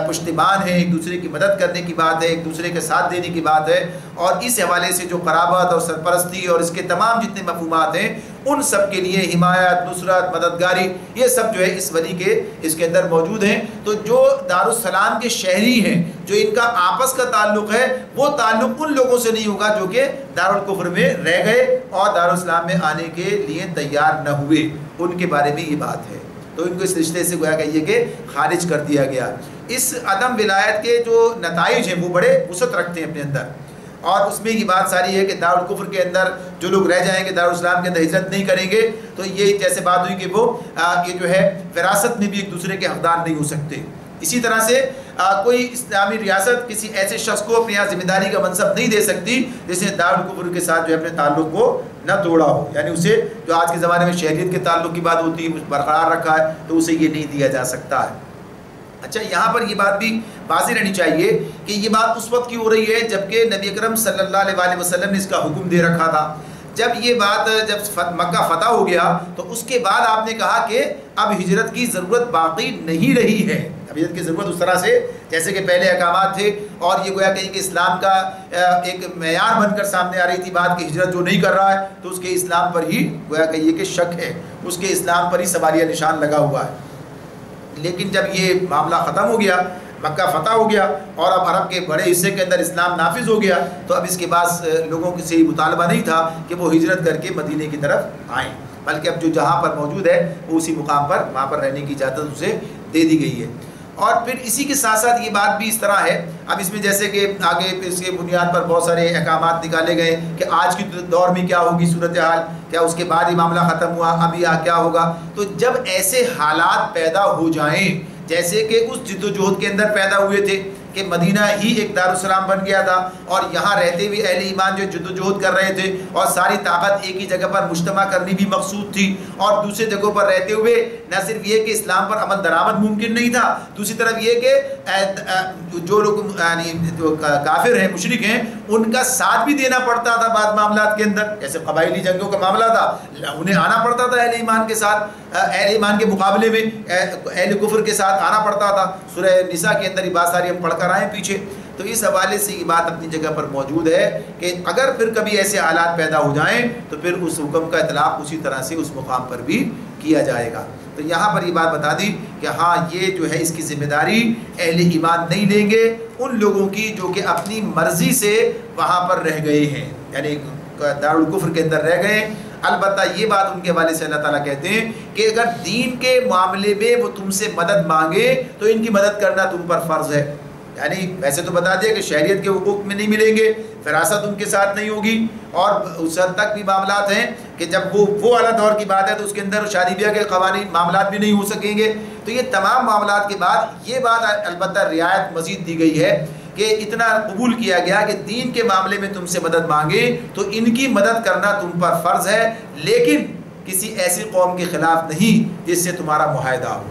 پشتیبان ہیں، ایک دوسرے کی مدد کرنے کی بات ہے، ایک دوسرے کے ساتھ دینے کی بات ہے، اور اس حوالے سے جو قرابت اور سرپرستی اور اس کے تمام جتنے مفہومات ہیں ان سب کے لیے حمایت، نصرت، مددگاری، یہ سب جو ہے اس ولی کے اس کے اندر موجود ہیں۔ تو جو دارالسلام کے شہری ہیں، جو ان کا آپس کا تعلق ہے، وہ تعلق ان لوگوں سے نہیں ہوگا جو کہ دارالکفر میں رہ گئے اور دارالاسلام میں آنے کے لیے تیار نہ ہوئے، ان کے بارے میں یہ بات ہے۔ تو ان کو اس رشتے سے گویا کہیے کہ خارج کر دیا گیا۔ اس عدم ولایت کے جو نتائج ہیں وہ بڑے وسعت رکھتے ہیں اپنے اندر، اور اس میں یہ بات ساری ہے کہ دارالکفر کے اندر جو لوگ رہ جائیں گے، دارالاسلام کے اندر ہجرت نہیں کریں گے، تو یہ جیسے بات ہوئی کہ وہ یہ جو ہے وراثت میں بھی ایک دوسرے کے حقدار نہیں ہو سکتے۔ اسی طرح سے کوئی اسلامی ریاست کسی ایسے شخص کو اپنے یہاں ذمہ داری کا منصب نہیں دے سکتی جس نے دارالکفر کے ساتھ جو ہے اپنے تعلق کو نہ توڑا ہو، یعنی اسے جو آج کے زمانے میں شہریت کے تعلق کی بات ہوتی ہے برقرار رکھا ہے تو اسے یہ نہیں دیا جا سکتا ہے۔ اچھا، یہاں پر یہ بات بھی واضح رہنی چاہیے کہ یہ بات اس وقت کی ہو رہی ہے جبکہ نبی اکرم صلی اللہ علیہ وآلہ وسلم نے اس کا حکم دے رکھا تھا۔ جب یہ بات جب مکہ فتح ہو گیا تو اس کے بعد آپ نے کہا کہ اب ہجرت کی ضرورت باقی نہیں رہی ہے، اب ہجرت کی ضرورت اس طرح سے جیسے کہ پہلے احکامات تھے، اور یہ گویا کہ اسلام کا ایک معیار بن کر سامنے آ رہی تھی بات کہ ہجرت جو نہیں کر رہا ہے تو اس کے اسلام پر ہی گویا کہ یہ کہ شک ہے، اس کے اسلام پر ہی سوالیہ نشان لگا ہوا ہے۔ لیکن جب یہ معاملہ ختم ہو گیا، مکہ فتح ہو گیا اور اب عرب کے بڑے حصے کے اندر اسلام نافذ ہو گیا، تو اب اس کے بعد لوگوں سے یہ مطالبہ نہیں تھا کہ وہ ہجرت کر کے مدینے کی طرف آئیں، بلکہ اب جو جہاں پر موجود ہے وہ اسی مقام پر وہاں پر رہنے کی اجازت اسے دے دی گئی ہے۔ اور پھر اسی کے ساتھ ساتھ یہ بات بھی اس طرح ہے، اب اس میں جیسے کہ آگے اس کے بنیاد پر بہت سارے احکامات نکالے گئے کہ آج کی دور میں کیا ہوگی صورتحال، کیا اس کے بعد یہ معاملہ ختم ہوا، اب یہ کیا ہوگا۔ تو جب ایسے حالات پیدا ہو جائیں جیسے کہ اس جد و جہد کے اندر پیدا ہوئے تھے کہ مدینہ ہی ایک دارالسلام بن گیا تھا اور یہاں رہتے ہوئے اہل ایمان جو جد و جہد کر رہے تھے اور ساری طاقت ایک ہی جگہ پر مجتمع کرنی بھی مقصود تھی، اور دوسرے جگہوں پر رہتے ہوئے نہ صرف یہ کہ اسلام پر عمل درآمد ممکن نہیں تھا، دوسری طرف یہ کہ جو لوگ یعنی جو کافر ہیں، مشرک ہیں، ان کا ساتھ بھی دینا پڑتا تھا بعض معاملات کے اندر، جیسے قبائلی جنگوں کا معاملہ تھا، انہیں آنا پڑتا تھا اہل ایمان کے ساتھ، اہل ایمان کے مقابلے میں اہل کفر کے ساتھ آنا پڑتا تھا۔ سورہ نساء کے اندر یہ بات ساری ہم پڑھ کر آئے پیچھے، تو اس حوالے سے یہ بات اپنی جگہ پر موجود ہے کہ اگر پھر کبھی ایسے حالات پیدا ہو جائیں تو پھر اس حکم کا اطلاق اسی طرح سے اس مقام پر بھی کیا جائے گا۔ تو یہاں پر یہ بات بتا دی کہ ہاں یہ جو ہے اس کی ذمہ داری اہل ایمان نہیں لیں گے، ان لوگوں کی جو کہ اپنی مرضی سے وہاں پر رہ گئے ہیں، یعنی دارالکفر کے اندر رہ گئے۔ البتہ یہ بات ان کے حوالے سے اللہ تعالیٰ کہتے ہیں کہ اگر دین کے معاملے میں وہ تم سے مدد مانگے تو ان کی مدد کرنا تم پر فرض ہے، یعنی ویسے تو بتا دیا کہ شہریت کے حقوق میں نہیں ملیں گے، فراست ان کے ساتھ نہیں ہوگی، اور اس حد تک بھی معاملات ہیں کہ جب وہ اعلیٰ دور کی بات ہے تو اس کے اندر شادی بیاہ کے قوانین معاملات بھی نہیں ہو سکیں گے۔ تو یہ تمام معاملات کے بعد یہ بات البتہ رعایت مزید دی گئی ہے کہ اتنا قبول کیا گیا کہ دین کے معاملے میں تم سے مدد مانگے تو ان کی مدد کرنا تم پر فرض ہے، لیکن کسی ایسی قوم کے خلاف نہیں جس سے تمہارا معاہدہ ہو،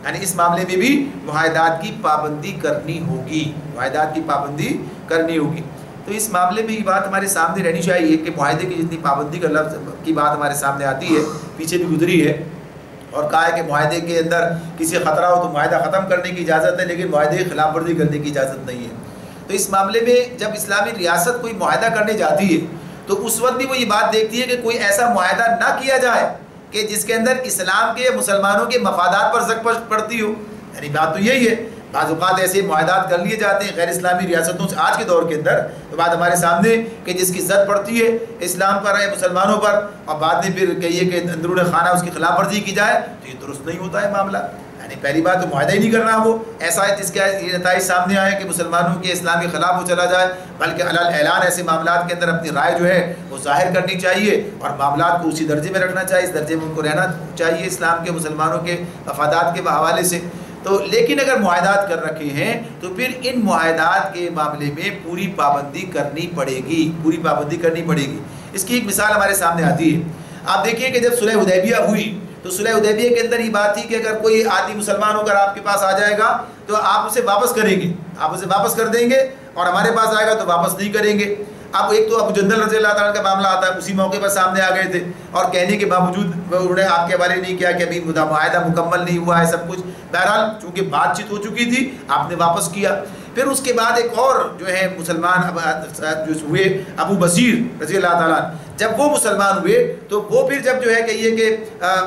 یعنی اس معاملے میں بھی معاہدات کی پابندی کرنی ہوگی، معاہدات کی پابندی کرنی ہوگی۔ تو اس معاملے میں یہ بات ہمارے سامنے رہنی چاہیے کہ معاہدے کی جتنی پابندی کا لفظ کی بات ہمارے سامنے آتی ہے، پیچھے بھی گزری ہے اور کہا ہے کہ معاہدے کے اندر کسی خطرہ ہو تو معاہدہ ختم کرنے کی اجازت ہے، لیکن معاہدے کی خلاف ورزی کرنے کی اجازت نہیں ہے۔ تو اس معاملے میں جب اسلامی ریاست کوئی معاہدہ کرنے جاتی ہے تو اس وقت بھی وہ یہ بات دیکھتی ہے کہ کوئی ایسا معاہدہ نہ کیا جائے کہ جس کے اندر اسلام کے مسلمانوں کے مفادات پر زد پڑتی ہو، یعنی بات تو یہی ہے۔ بعض اوقات ایسے معاہدات کر لیے جاتے ہیں غیر اسلامی ریاستوں سے آج کے دور کے اندر، تو بات ہمارے سامنے کہ جس کی زد پڑتی ہے اسلام پر ہے، مسلمانوں پر، اور بعد میں پھر کہیے کہ اندرون خانہ اس کی خلاف ورزی کی جائے تو یہ درست نہیں ہوتا ہے معاملہ، یعنی پہلی بات تو معاہدہ ہی نہیں کرنا وہ ایسا ہے جس کے یہ نتائج سامنے آئے کہ مسلمانوں کے اسلام کے خلاف وہ چلا جائے، بلکہ علل اعلان ایسے معاملات کے اندر اپنی رائے جو ہے وہ ظاہر کرنی چاہیے اور معاملات کو اسی درجے میں رکھنا چاہیے، اس درجے میں ان کو رہنا چاہیے اسلام کے مسلمانوں کے مفادات کے حوالے سے۔ تو لیکن اگر معاہدات کر رکھے ہیں تو پھر ان معاہدات کے معاملے میں پوری پابندی کرنی پڑے گی، پوری پابندی کرنی پڑے گی۔ اس کی ایک مثال ہمارے سامنے آتی ہے، آپ دیکھیے کہ جب صلح حدیبیہ ہوئی تو صلح حدیبیہ کے اندر یہ بات تھی کہ اگر کوئی آدمی مسلمان ہو کر آپ کے پاس آ جائے گا تو آپ اسے واپس کریں گے، آپ اسے واپس کر دیں گے، اور ہمارے پاس آئے گا تو واپس نہیں کریں گے۔ اب ایک تو ابو جندل رضی اللہ تعالیٰ کا معاملہ آتا ہے، اسی موقع پر سامنے آ گئے تھے اور کہنے کے باوجود انہوں نے آپ کے حوالے نہیں کیا کہ ابھی معاہدہ مکمل نہیں ہوا ہے سب کچھ۔ بہرحال چونکہ بات چیت ہو چکی تھی آپ نے واپس کیا۔ پھر اس کے بعد ایک اور جو ہے مسلمان جو ہوئے ابو بصیر رضی اللہ تعالیٰ، جب وہ مسلمان ہوئے تو وہ پھر جب جو ہے کہیے کہ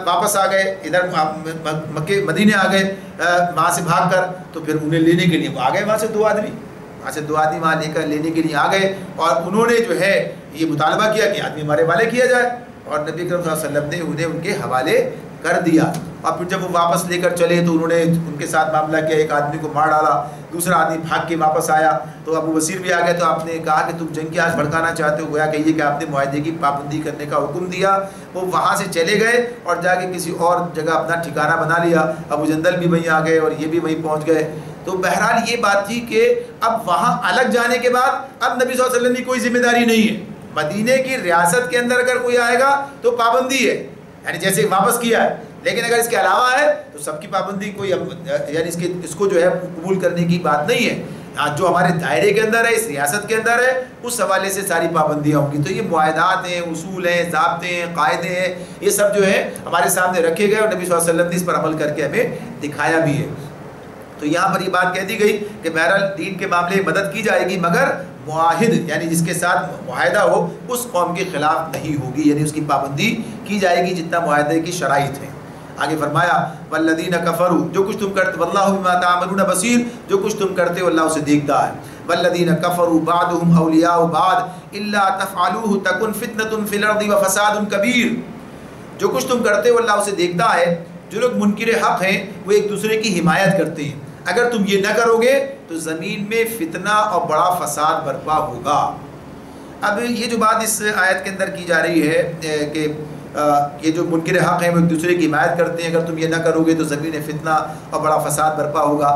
واپس آ گئے ادھر مکے مدینے آ گئے وہاں سے بھاگ کر، تو پھر انہیں لینے کے لیے وہ آ گئے وہاں سے دو آدمی وہاں لے کر لینے کے لیے آ گئے، اور انہوں نے جو ہے یہ مطالبہ کیا کہ آدمی ہمارے حوالے کیا جائے، اور نبی کریم صلی اللہ علیہ وسلم نے انہیں ان کے حوالے کر دیا۔ اور پھر جب وہ واپس لے کر چلے تو انہوں نے ان کے ساتھ معاملہ کیا، ایک آدمی کو مار ڈالا، دوسرا آدمی بھاگ کے واپس آیا، تو ابو بصیر بھی آ گئے، تو آپ نے کہا کہ تم جنگ کی آنچ بھڑکانا چاہتے ہو، گویا کہیے کہ آپ نے معاہدے کی پابندی کرنے کا حکم دیا۔ وہ وہاں سے چلے گئے اور جا کے کسی اور جگہ اپنا ٹھکانہ بنا لیا، ابو جندل بھی وہیں آ گئے اور یہ بھی وہیں پہنچ گئے۔ تو بہرحال یہ بات تھی کہ اب وہاں الگ جانے کے بعد اب نبی صلی اللہ علیہ وسلم کی کوئی ذمہ داری نہیں ہے، مدینے کی ریاست کے اندر اگر کوئی آئے گا تو پابندی ہے، یعنی جیسے واپس کیا ہے، لیکن اگر اس کے علاوہ ہے تو سب کی پابندی کوئی یعنی اس کو جو ہے قبول کرنے کی بات نہیں ہے۔ جو ہمارے دائرے کے اندر ہے، اس ریاست کے اندر ہے، اس حوالے سے ساری پابندیاں ہوں گی۔ تو یہ معاہدات ہیں، اصول ہیں، ضابطے ہیں، قاعدے ہیں، یہ سب جو ہے ہمارے سامنے رکھے گئے اور نبی صلی اللہ علیہ وسلم نے اس پر عمل کر کے ہمیں دکھایا بھی ہے۔ تو یہاں پر یہ بات کہہ دی گئی کہ بہرحال دین کے معاملے میں مدد کی جائے گی، مگر معاہد یعنی جس کے ساتھ معاہدہ ہو اس قوم کے خلاف نہیں ہوگی، یعنی اس کی پابندی کی جائے گی جتنا معاہدے کی شرائط ہیں۔ آگے فرمایا والذین کفروا، جو کچھ تم کرتے واللہ بما تعملون بصیر، جو کچھ تم کرتے ہو اللہ اسے دیکھتا ہے۔ والذین کفروا بعضهم اولیاء بعض الا تفعلوه تکن فتنة فی الارض وفساد کبیر، جو کچھ تم کرتے ہو اللہ اسے دیکھتا ہے۔ جو لوگ منکر حق ہیں وہ ایک دوسرے کی حمایت کرتے ہیں، اگر تم یہ نہ کرو گے تو زمین میں فتنہ اور بڑا فساد برپا ہوگا۔ اب یہ جو بات اس آیت کے اندر کی جا رہی ہے کہ یہ جو منکر حق ہیں وہ ایک دوسرے کی حمایت کرتے ہیں، اگر تم یہ نہ کرو گے تو زمین میں فتنہ اور بڑا فساد برپا ہوگا۔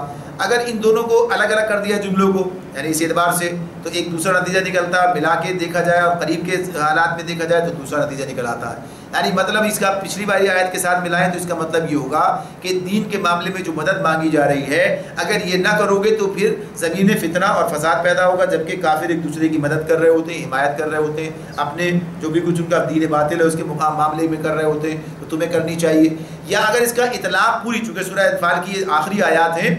اگر ان دونوں کو الگ الگ کر دیا جملوں کو، یعنی اس اعتبار سے تو ایک دوسرا نتیجہ نکلتا ہے، ملا کے دیکھا جائے اور قریب کے حالات میں دیکھا جائے تو دوسرا نتیجہ نکل آتا ہے۔ یعنی مطلب اس کا پچھلی والی آیت کے ساتھ ملائیں تو اس کا مطلب یہ ہوگا کہ دین کے معاملے میں جو مدد مانگی جا رہی ہے اگر یہ نہ کرو گے تو پھر زمین میں فتنہ اور فساد پیدا ہوگا، جبکہ کافر ایک دوسرے کی مدد کر رہے ہوتے ہیں، حمایت کر رہے ہوتے ہیں، اپنے جو بھی کچھ ان کا دین باطل ہے اس کے معاملے میں کر رہے ہوتے ہیں، تو تمہیں کرنی چاہیے۔ یا اگر اس کا اطلاق پوری، چونکہ سورہ انفال کی آخری آیات ہیں،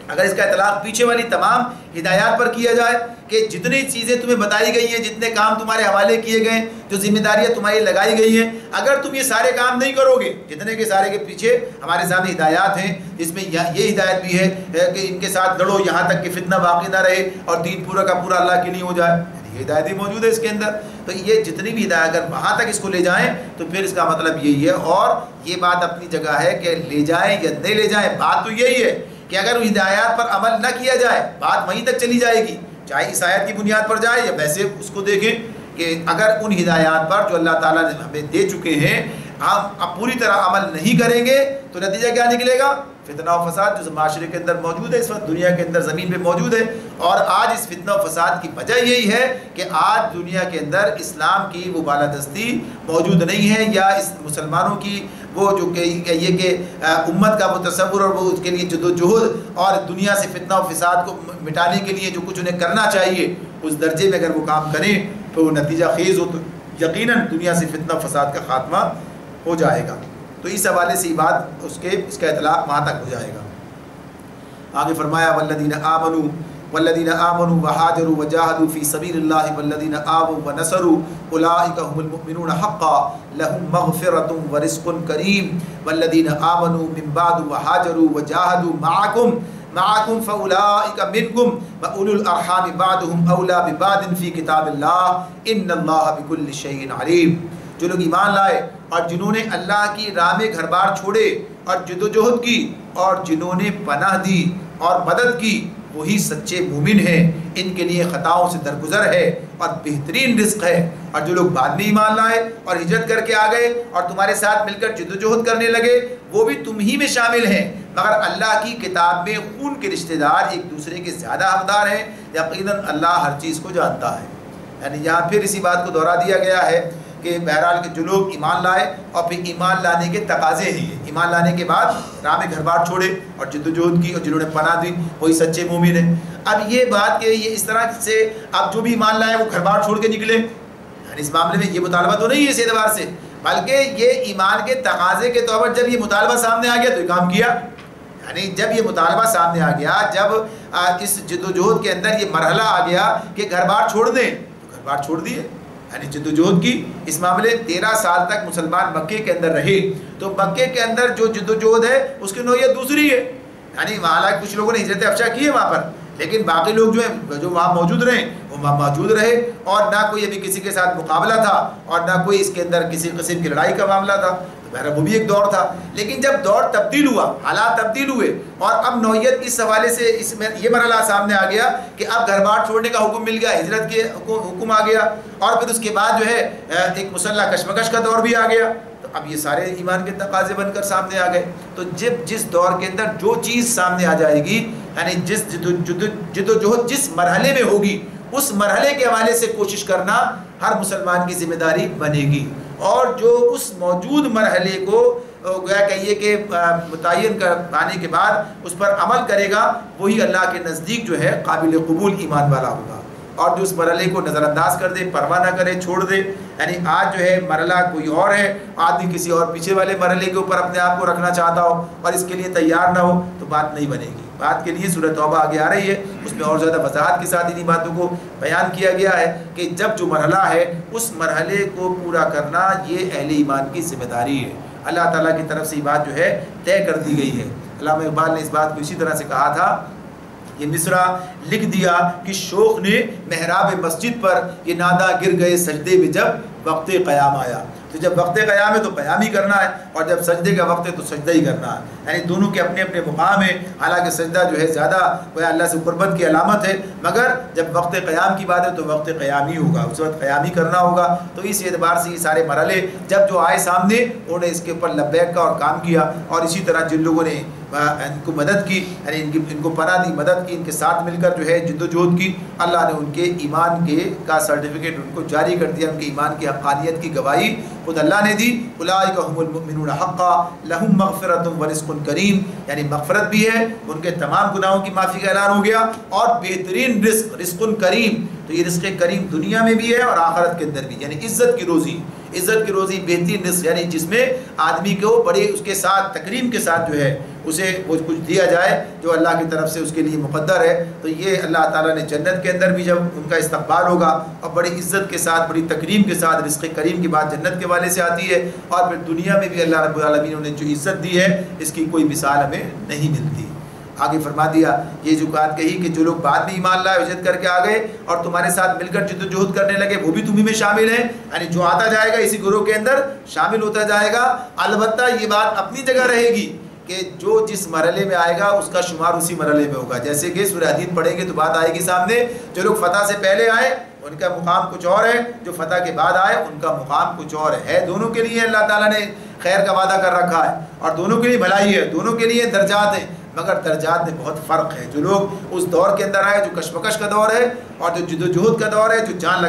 اگر اس کا اطلاق پیچھے والی تمام ہدایات پر کیا جائے کہ جتنی چیزیں تمہیں بتائی گئی ہیں، جتنے کام تمہارے حوالے کیے گئے، جو ذمہ داریاں تمہاری لگائی گئی ہیں، اگر تم یہ سارے کام نہیں کرو گے، جتنے کے سارے کے پیچھے ہمارے سامنے ہدایات ہیں، جس میں یہ ہدایت بھی ہے کہ ان کے ساتھ لڑو یہاں تک کہ فتنہ باقی نہ رہے اور دین پورا کا پورا اللہ کے لیے ہو جائے، یہ ہدایت بھی موجود ہے اس کے اندر۔ تو یہ جتنی بھی ہدایت اگر وہاں تک اس کو لے جائیں تو پھر اس کا مطلب یہی ہے، اور یہ بات اپنی جگہ ہے کہ لے جائیں یا نہیں لے جائیں، بات تو یہی ہے کہ اگر ہدایات پر عمل نہ کیا جائے بات وہیں تک چلی جائے گی، چاہے اس آیت کی بنیاد پر جائے یا ویسے اس کو دیکھیں کہ اگر ان ہدایات پر جو اللہ تعالیٰ نے ہمیں دے چکے ہیں ہم اب پوری طرح عمل نہیں کریں گے تو نتیجہ کیا نکلے گا؟ فتنہ و فساد جو معاشرے کے اندر موجود ہے، اس وقت دنیا کے اندر زمین پہ موجود ہے۔ اور آج اس فتنہ و فساد کی وجہ یہی ہے کہ آج دنیا کے اندر اسلام کی وہ بالادستی موجود نہیں ہے، یا اس مسلمانوں کی وہ جو کہ یہ کہ امت کا وہ تصور اور وہ اس کے لیے جدوجہد اور دنیا سے فتنہ و فساد کو مٹانے کے لیے جو کچھ انہیں کرنا چاہیے اس درجے میں اگر وہ کام کریں تو وہ نتیجہ خیز ہو، تو یقیناً دنیا سے فتنہ و فساد کا خاتمہ ہو جائے گا۔ تو اس حوالے سے یہ بات اس کا اطلاق وہاں تک ہو جائے گا۔ آگے فرمایا والذین آمنوا وہاجروا وجاہدوا فی سبیل اللہ والذین آووا ونصروا اولئک هم المؤمنون حقا لهم مغفرۃ ورزق کریم والذین آمنوا من بعد وہاجروا وجاہدوا معکم فاولئک منکم واولو الارحام بعضهم اولی ببعض فی کتاب اللہ ان اللہ بکل شیء علیم۔ جو لوگ ایمان لائے اور جنہوں نے اللہ کی راہ میں گھر بار چھوڑے اور جدوجہد کی اور جنہوں نے پناہ دی اور مدد کی وہی سچے مومن ہیں، ان کے لیے خطاؤں سے درگزر ہے اور بہترین رزق ہے۔ اور جو لوگ بعد میں ایمان لائے اور ہجرت کر کے آ گئے اور تمہارے ساتھ مل کر جدوجہد کرنے لگے وہ بھی تم ہی میں شامل ہیں، مگر اللہ کی کتاب میں خون کے رشتہ دار ایک دوسرے کے زیادہ حقدار ہیں، یقیناً اللہ ہر چیز کو جانتا ہے۔ یعنی یہاں پھر اسی بات کو دہرا دیا گیا ہے کہ بہرحال کہ جو لوگ ایمان لائے اور پھر ایمان لانے کے تقاضے ہیں، یہ ایمان لانے کے بعد راہ میں گھر بار چھوڑے اور جدوجہد کی اور جنہوں نے پناہ دی وہی سچے مومن ہیں۔ اب یہ بات کہ یہ اس طرح سے اب جو بھی ایمان لائے وہ گھر بار چھوڑ کے نکلے، یعنی اس معاملے میں یہ مطالبہ تو نہیں ہے اس اعتبار سے، بلکہ یہ ایمان کے تقاضے کے طور پر جب یہ مطالبہ سامنے آ گیا تو یہ کام کیا۔ یعنی جب یہ مطالبہ سامنے آ گیا، جب اس جدوجہد کے اندر یہ مرحلہ آ گیا کہ گھر بار چھوڑ دیں تو گھر بار چھوڑ دیے۔ یعنی جدوجہد کی اس معاملے 13 سال تک مسلمان مکے کے اندر رہے، تو مکے کے اندر جو جدوجہد ہے اس کی نوعیت دوسری ہے۔ یعنی وہاں کچھ لوگوں نے ہجرت افشا کی ہے وہاں پر، لیکن باقی لوگ جو ہیں جو وہاں موجود رہے وہ وہاں موجود رہے، اور نہ کوئی ابھی کسی کے ساتھ مقابلہ تھا اور نہ کوئی اس کے اندر کسی قسم کی لڑائی کا معاملہ تھا۔ بہرحال وہ بھی ایک دور تھا، لیکن جب دور تبدیل ہوا، حالات تبدیل ہوئے اور اب نوعیت اس حوالے سے اس میں یہ مرحلہ سامنے آ گیا کہ اب گھر بار چھوڑنے کا حکم مل گیا، ہجرت کے حکم آ گیا، اور پھر اس کے بعد جو ہے ایک مسلح کشمکش کا دور بھی آ گیا۔ تو اب یہ سارے ایمان کے تقاضے بن کر سامنے آ گئے۔ تو جس دور کے اندر جو چیز سامنے آ جائے گی، یعنی جس جدوجہد جس مرحلے میں ہوگی اس مرحلے کے حوالے سے کوشش کرنا ہر مسلمان کی ذمہ داری بنے گی، اور جو اس موجود مرحلے کو گویا کہیے کہ متعین کر پانے کے بعد اس پر عمل کرے گا وہی اللہ کے نزدیک جو ہے قابل قبول ایمان والا ہوگا، اور جو اس مرحلے کو نظر انداز کر دے، پرواہ نہ کرے، چھوڑ دے۔ یعنی آج جو ہے مرحلہ کوئی اور ہے، آدمی کسی اور پیچھے والے مرحلے کے اوپر اپنے آپ کو رکھنا چاہتا ہو اور اس کے لیے تیار نہ ہو تو بات نہیں بنے گی۔ بات کے لیے سورۃ توبہ آگے آ رہی ہے، اس میں اور زیادہ وضاحت کے ساتھ انہی باتوں کو بیان کیا گیا ہے کہ جب جو مرحلہ ہے اس مرحلے کو پورا کرنا یہ اہل ایمان کی ذمہ داری ہے۔ اللہ تعالیٰ کی طرف سے یہ بات جو ہے طے کر دی گئی ہے۔ علامہ اقبال نے اس بات کو اسی طرح سے کہا تھا، یہ مصرع لکھ دیا کہ شوخ نے محراب مسجد پر یہ نادا گر گئے سجدے میں جب وقت قیام آیا۔ تو جب وقت قیام ہے تو قیام ہی کرنا ہے، اور جب سجدے کا وقت ہے تو سجدہ ہی کرنا ہے۔ یعنی دونوں کے اپنے اپنے مقام ہیں، حالانکہ سجدہ جو ہے زیادہ اللہ سے قربت کی علامت ہے، مگر جب وقت قیام کی بات ہے تو وقت قیام ہی ہوگا، اس وقت قیام ہی کرنا ہوگا۔ تو اس اعتبار سے یہ سارے مرحلے جب جو آئے سامنے انہوں نے اس کے اوپر لبیک کا اور کام کیا، اور اسی طرح جن لوگوں نے ان کو مدد کی، یعنی ان کو پناہ دی، مدد کی، ان کے ساتھ مل کر جو ہے جدوجہد کی، اللہ نے ان کے ایمان کا سرٹیفکیٹ ان کو جاری کر دیا، ان کے ایمان کی حقانیت کی گواہی خود اللہ نے دی۔ اولئک هم المؤمنون حقا لهم مغفرۃ ورزق کریم، یعنی مغفرت بھی ہے، ان کے تمام گناہوں کی معافی کا اعلان ہو گیا، اور بہترین رزق کریم، تو یہ رزق کریم دنیا میں بھی ہے اور آخرت کے اندر بھی، یعنی عزت کی روزی، بہترین رزق، یعنی جس میں آدمی کو بڑے اس کے ساتھ تکریم کے ساتھ جو ہے اسے وہ کچھ دیا جائے جو اللہ کی طرف سے اس کے لیے مقدر ہے۔ تو یہ اللہ تعالیٰ نے جنت کے اندر بھی جب ان کا استقبال ہوگا اور بڑی عزت کے ساتھ، بڑی تکریم کے ساتھ، رزق کریم کی بات جنت کے والے سے آتی ہے، اور پھر دنیا میں بھی اللہ رب العالمین نے جو عزت دی ہے اس کی کوئی مثال ہمیں نہیں ملتی۔ آگے فرما دیا یہ جو بات کہی کہ جو لوگ بعد میں ایمان لائے، ہجرت کر کے آ گئے اور تمہارے ساتھ مل کر جدوجہد کرنے لگے وہ بھی تمہیں میں شامل ہیں، یعنی جو آتا جائے گا اسی گروہ کے اندر شامل ہوتا جائے گا۔ البتہ یہ بات اپنی جگہ رہے گی کہ جو جس مرحلے میں آئے گا اس کا شمار اسی مرحلے میں ہوگا، جیسے کہ سورہ حدید پڑھیں گے تو بات آئے گی سامنے، جو لوگ فتح سے پہلے آئے ان کا مقام کچھ اور ہے، جو فتح کے بعد آئے ان کا مقام کچھ اور ہے۔ دونوں کے لیے اللہ تعالیٰ نے خیر کا وعدہ کر رکھا ہے، اور دونوں کے لیے بھلائی ہے، دونوں کے لیے درجات ہیں، مگر درجات میں بہت فرق ہے۔ جو لوگ اس دور کے اندر آئے جو کشمکش کا دور ہے، اور جو جدوجہد کا دور ہے، جو جان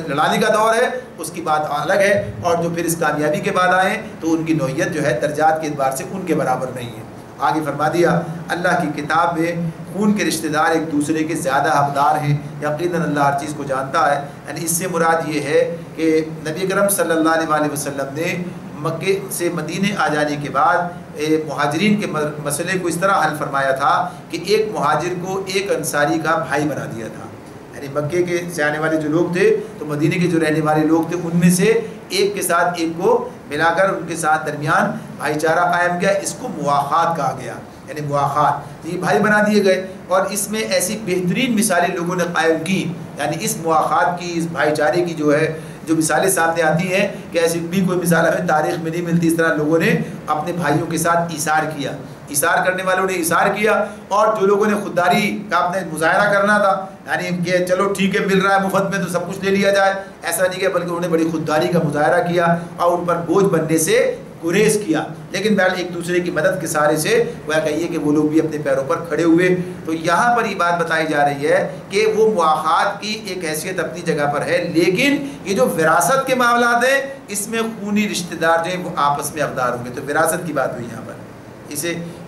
لڑانے کا دور ہے، اس کی بات الگ ہے، اور جو پھر اس کامیابی کے بعد آئے تو ان کی نوعیت جو ہے درجات کے اعتبار سے ان کے برابر نہیں ہے۔ آگے فرما دیا اللہ کی کتاب میں خون کے رشتہ دار ایک دوسرے کے زیادہ حقدار ہیں، یقیناً اللہ ہر چیز کو جانتا ہے۔ یعنی اس سے مراد یہ ہے کہ نبی کرم صلی اللہ علیہ وسلم نے مکے سے مدینے آ جانے کے بعد مہاجرین کے مسئلے کو اس طرح حل فرمایا تھا کہ ایک مہاجر کو ایک انصاری کا بھائی بنا دیا تھا۔ یعنی مکے کے سے آنے والے جو لوگ تھے تو مدینے کے جو رہنے والے لوگ تھے ان میں سے ایک کے ساتھ ایک کو ملا کر ان کے ساتھ درمیان بھائی چارہ قائم کیا، اس کو مواخات کہا گیا، یعنی مواخات، یہ بھائی بنا دیے گئے۔ اور اس میں ایسی بہترین مثالیں لوگوں نے قائم کی، یعنی اس مواخات کی، اس بھائی چارے کی جو ہے جو مثالیں سامنے آتی ہیں کہ ایسی بھی کوئی مثال ہمیں تاریخ میں نہیں ملتی، اس طرح لوگوں نے اپنے بھائیوں کے ساتھ ایثار کیا، ایثار کرنے والوں نے ایثار کیا، اور جو لوگوں نے خودداری کا اپنے مظاہرہ کرنا تھا، یعنی کہ چلو ٹھیک ہے مل رہا ہے مفت میں تو سب کچھ لے لیا جائے، ایسا نہیں کہ بلکہ انہوں نے بڑی خودداری کا مظاہرہ کیا اور ان پر بوجھ بننے سے گریز کیا، لیکن بہرحال ایک دوسرے کی مدد کے سہارے سے وہ کہیے کہ وہ لوگ بھی اپنے پیروں پر کھڑے ہوئے۔ تو یہاں پر یہ بات بتائی جا رہی ہے کہ وہ مواخات کی ایک حیثیت اپنی جگہ پر ہے، لیکن یہ جو وراثت کے معاملات ہیں اس میں خونی رشتہ دار جو ہیں وہ آپس میں اقدار ہوں گے، تو وراثت کی بات ہوئی یہاں پر۔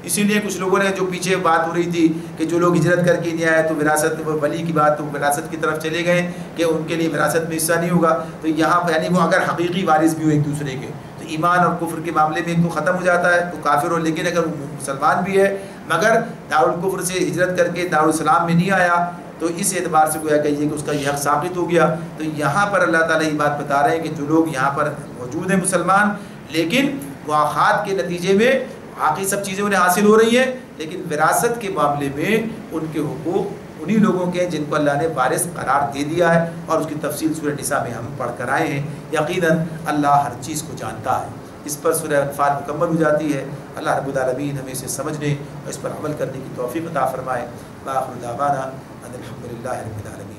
اسی لیے کچھ لوگوں نے جو پیچھے بات ہو رہی تھی کہ جو لوگ ہجرت کر کے نہیں آئے تو وراثت ولی کی بات، تو وراثت کی طرف چلے گئے کہ ان کے لیے وراثت میں حصہ نہیں ہوگا، تو یہاں پر یعنی وہ اگر حقیقی وارث بھی ہو ایک دوسرے کے تو ایمان اور کفر کے معاملے میں ایک تو ختم ہو جاتا ہے تو کافر ہو، لیکن اگر وہ مسلمان بھی ہے مگر دارالکفر سے ہجرت کر کے دارالاسلام میں نہیں آیا تو اس اعتبار سے گویا کہیے کہ اس کا یہ حق ثابت ہو گیا۔ تو یہاں پر اللہ تعالیٰ یہ بات بتا رہے ہیں کہ جو لوگ یہاں پر موجود ہیں مسلمان، لیکن مواخات کے نتیجے میں باقی سب چیزیں انہیں حاصل ہو رہی ہیں، لیکن وراثت کے معاملے میں ان کے حقوق انہی لوگوں کے ہیں جن کو اللہ نے وارث قرار دے دیا ہے، اور اس کی تفصیل سورہ نساء میں ہم پڑھ کر آئے ہیں۔ یقیناً اللہ ہر چیز کو جانتا ہے، اس پر سورہ انفال مکمل ہو جاتی ہے۔ اللہ رب العالمین ہمیں اسے سمجھنے اور اس پر عمل کرنے کی توفیق عطا فرمائے۔ وآخر دعوانا ان الحمد للہ رب العالمین۔